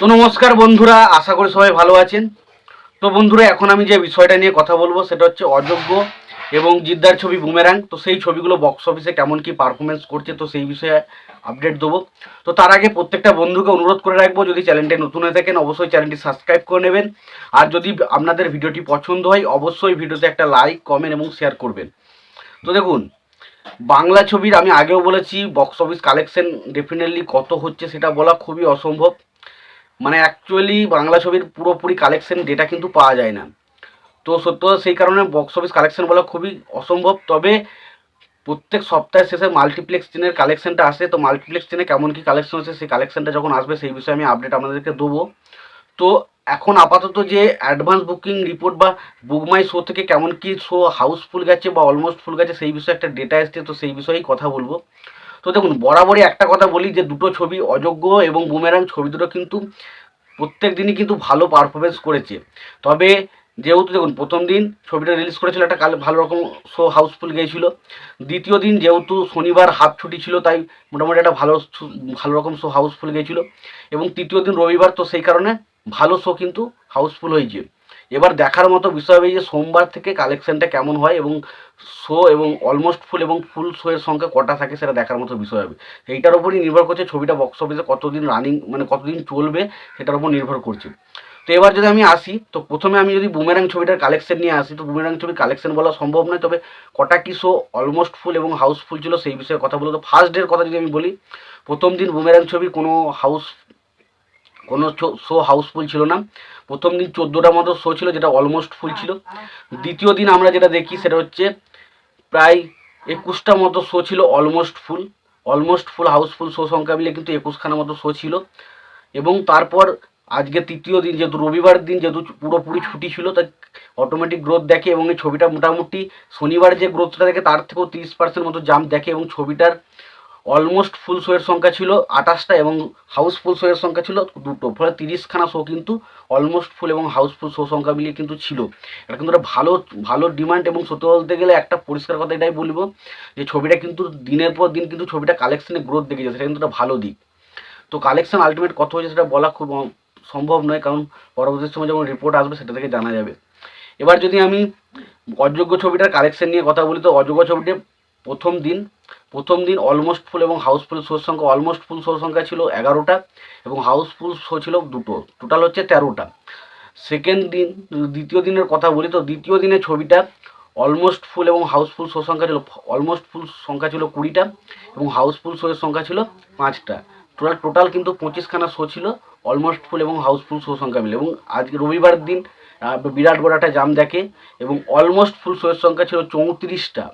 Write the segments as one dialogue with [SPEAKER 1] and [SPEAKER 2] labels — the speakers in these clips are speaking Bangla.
[SPEAKER 1] তো নমস্কার বন্ধুরা, আশা করি সবাই ভালো আছেন। তো বন্ধুরা, এখন আমি যে বিষয়টা নিয়ে কথা বলবো সেটা হচ্ছে অযোগ্য এবং জিদ্দার ছবি বুমেরাং। তো সেই ছবিগুলো বক্স অফিসে কেমন কি পারফরমেন্স করছে, তো সেই বিষয়ে আপডেট দেবো। তো তার আগে প্রত্যেকটা বন্ধুকে অনুরোধ করে রাখবো, যদি চ্যানেলটি নতুন হয়ে থাকেন অবশ্যই চ্যানেলটি সাবস্ক্রাইব করে নেবেন। আর যদি আপনাদের ভিডিওটি পছন্দ হয় অবশ্যই ভিডিওতে একটা লাইক, কমেন্ট এবং শেয়ার করবেন। তো দেখুন, বাংলা ছবির আমি আগেও বলেছি বক্স অফিস কালেকশন ডেফিনেটলি কত হচ্ছে সেটা বলা খুবই অসম্ভব। মানে অ্যাকচুয়ালি বাংলা ছবির পুরোপুরি কালেকশন ডেটা কিন্তু পাওয়া যায় না। তো সত্য সেই কারণে বক্স অফিস কালেকশন বলা খুবই অসম্ভব। তবে প্রত্যেক সপ্তাহের শেষে মাল্টিপ্লেক্স চেনের কালেকশনটা আসে। তো মাল্টিপ্লেক্স চেনে কেমন কি কালেকশন আছে, সেই কালেকশনটা যখন আসবে সেই বিষয়ে আমি আপডেট আপনাদেরকে দেবো। তো এখন আপাতত যে অ্যাডভান্স বুকিং রিপোর্ট বা বুকমাই শো থেকে কেমন কি শো হাউসফুল গেছে বা অলমোস্ট ফুল গেছে সেই বিষয়ে একটা ডেটা এসছে, তো সেই বিষয়েই কথা বলবো। তো দেখুন, বরাবরই একটা কথা বলি যে দুটো ছবি অযোগ্য এবং বুমেরাং ছবি দুটো কিন্তু প্রত্যেক দিনই কিন্তু ভালো পারফরমেন্স করেছে। তবে যেহেতু দেখুন, প্রথম দিন ছবিটা রিলিজ করেছিল একটা ভালো রকম শো হাউসফুল গিয়েছিল। দ্বিতীয় দিন যেহেতু শনিবার হাফ ছুটি ছিল তাই মোটামুটি একটা ভালো রকম শো হাউসফুল গিয়েছিল। এবং তৃতীয় দিন রবিবার, তো সেই কারণে ভালো শো কিন্তু হাউসফুল হয়েছে। এবার দেখার মতো বিষয় হবে যে সোমবার থেকে কালেকশনটা কেমন হয় এবং শো এবং অলমোস্ট ফুল এবং ফুল শো এর সংখ্যা কটা থাকে সেটা দেখার মতো বিষয় হবে। এইটার উপরই নির্ভর করছে ছবিটা বক্স অফিসে কতদিন রানিং, মানে কতদিন চলবে সেটার উপর নির্ভর করছে। তো এবার যদি আমি আসি, তো প্রথমে আমি যদি বুমেরাং ছবিটার কালেকশন নিয়ে আসি, তো বুমেরাং ছবির কালেকশন বলা সম্ভব নয়। তবে কটা কি শো অলমোস্ট ফুল এবং হাউসফুল ছিল সেই বিষয়ে কথা বলবো। তো ফার্স্ট ডের কথা যদি আমি বলি, প্রথম দিন বুমেরাং ছবি কোনো শো হাউসফুল ছিল না। প্রথম দিন 14টার মতো শো ছিল, যেটা অলমোস্ট ফুল ছিল। দ্বিতীয় দিন আমরা যেটা দেখি সেটা হচ্ছে প্রায় 21টার মতো শো ছিল অলমোস্ট ফুল হাউসফুল শো সংখ্যা মিলে কিন্তু 21খানার মতো শো ছিল। এবং তারপর আজকে তৃতীয় দিন, যেহেতু রবিবার দিন, যেহেতু পুরোপুরি ছুটি ছিল, তাই অটোমেটিক গ্রোথ দেখে এবং এই ছবিটা মোটামুটি শনিবার যে গ্রোথটা দেখে তার থেকেও 30% মতো জাম্প দেখে। এবং ছবিটার অলমোস্ট ফুল শো এর সংখ্যা ছিল 28টা এবং হাউসফুল শো এর সংখ্যা ছিল দুটো, ফলে 30খানা শো কিন্তু অলমোস্ট ফুল এবং হাউসফুল শো সংখ্যা মিলিয়ে কিন্তু ছিল। এটা কিন্তু একটা ভালো ভালো ডিমান্ড। এবং সত্যি বলতে গেলে একটা পরিষ্কার কথা এটাই বলবো যে ছবিটা কিন্তু দিনের পর দিন কিন্তু ছবিটা কালেকশনে গ্রোথ দেখে যাচ্ছে, সেটা কিন্তু একটা ভালো দিক। তো কালেকশন আলটিমেট কত হয়েছে সেটা বলা খুব সম্ভব নয়, কারণ পরবর্তী সময় যখন রিপোর্ট আসবে সেটা থেকে জানা যাবে। এবার যদি আমি অযোগ্য ছবিটার কালেকশন নিয়ে কথা বলি, তো অযোগ্য ছবিটি প্রথম দিন অলমোস্ট ফুল এবং হাউসফুল শোর সংখ্যা, অলমোস্ট ফুল শোর সংখ্যা ছিল 11টা এবং হাউসফুল শো ছিল দুটো, টোটাল হচ্ছে 13টা। সেকেন্ড দিন, দ্বিতীয় দিনের কথা বলি, তো দ্বিতীয় দিনে ছবিটা অলমোস্ট ফুল এবং হাউসফুল শো সংখ্যা ছিল, অলমোস্ট ফুল সংখ্যা ছিল 20টা এবং হাউসফুল শো এর সংখ্যা ছিল 5টা। টোটাল কিন্তু 25খানা শো ছিল অলমোস্ট ফুল এবং হাউসফুল শো সংখ্যা মিলে। এবং আজকে রবিবার দিন বিরাট বড় একটা জাম দেখে এবং অলমোস্ট ফুল শো এর সংখ্যা ছিল 34টা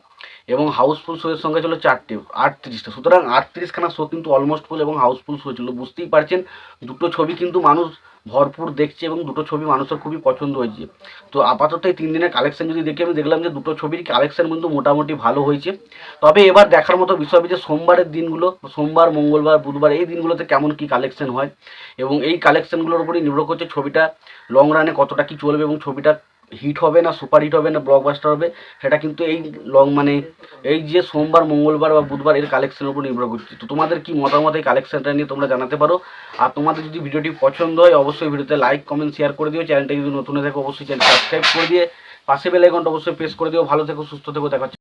[SPEAKER 1] এবং হাউসফুল শো এর সংখ্যা ছিল 4টে, 38টা। সুতরাং 38খানা শো কিন্তু অলমোস্ট ফুল এবং হাউসফুল শো ছিল। বুঝতেই পারছেন দুটো ছবি কিন্তু মানুষ ভরপুর দেখছে এবং দুটো ছবি মানুষের খুবই পছন্দ হয়েছে। তো আপাতত এই 3 দিনের কালেকশন যদি দেখি, আমি দেখলাম যে দুটো ছবির কালেকশন কিন্তু মোটামুটি ভালো হয়েছে। তবে এবার দেখার মতো বিষয় হবে যে সোমবারের দিনগুলো, সোমবার, মঙ্গলবার, বুধবার, এই দিনগুলোতে কেমন কি কালেকশন হয় এবং এই কালেকশনগুলোর উপরই নির্ভর করছে ছবিটা লং রানে কতটা কি চলবে এবং ছবিটা হিট হবে না সুপার হিট হবে না ব্লকবাস্টার হবে, সেটা কিন্তু এই এই যে সোমবার, মঙ্গলবার বা বুধবার এর কালেকশনের উপর নির্ভর করছে। তো তোমাদের কি মতামত এই কালেকশনটা নিয়ে তোমরা জানাতে পারো। আর তোমাদের যদি ভিডিওটি পছন্দ হয় অবশ্যই ভিডিওতে লাইক, কমেন্ট, শেয়ার করে দিও। চ্যানেলটা যদি নতুন হয়ে থাকে অবশ্যই চ্যানেল সাবস্ক্রাইব করে দিয়ে পাশে বেল আইকনটা অবশ্যই প্রেস করে দিও। ভালো থেকো, সুস্থ থেকো, দেখা হচ্ছে।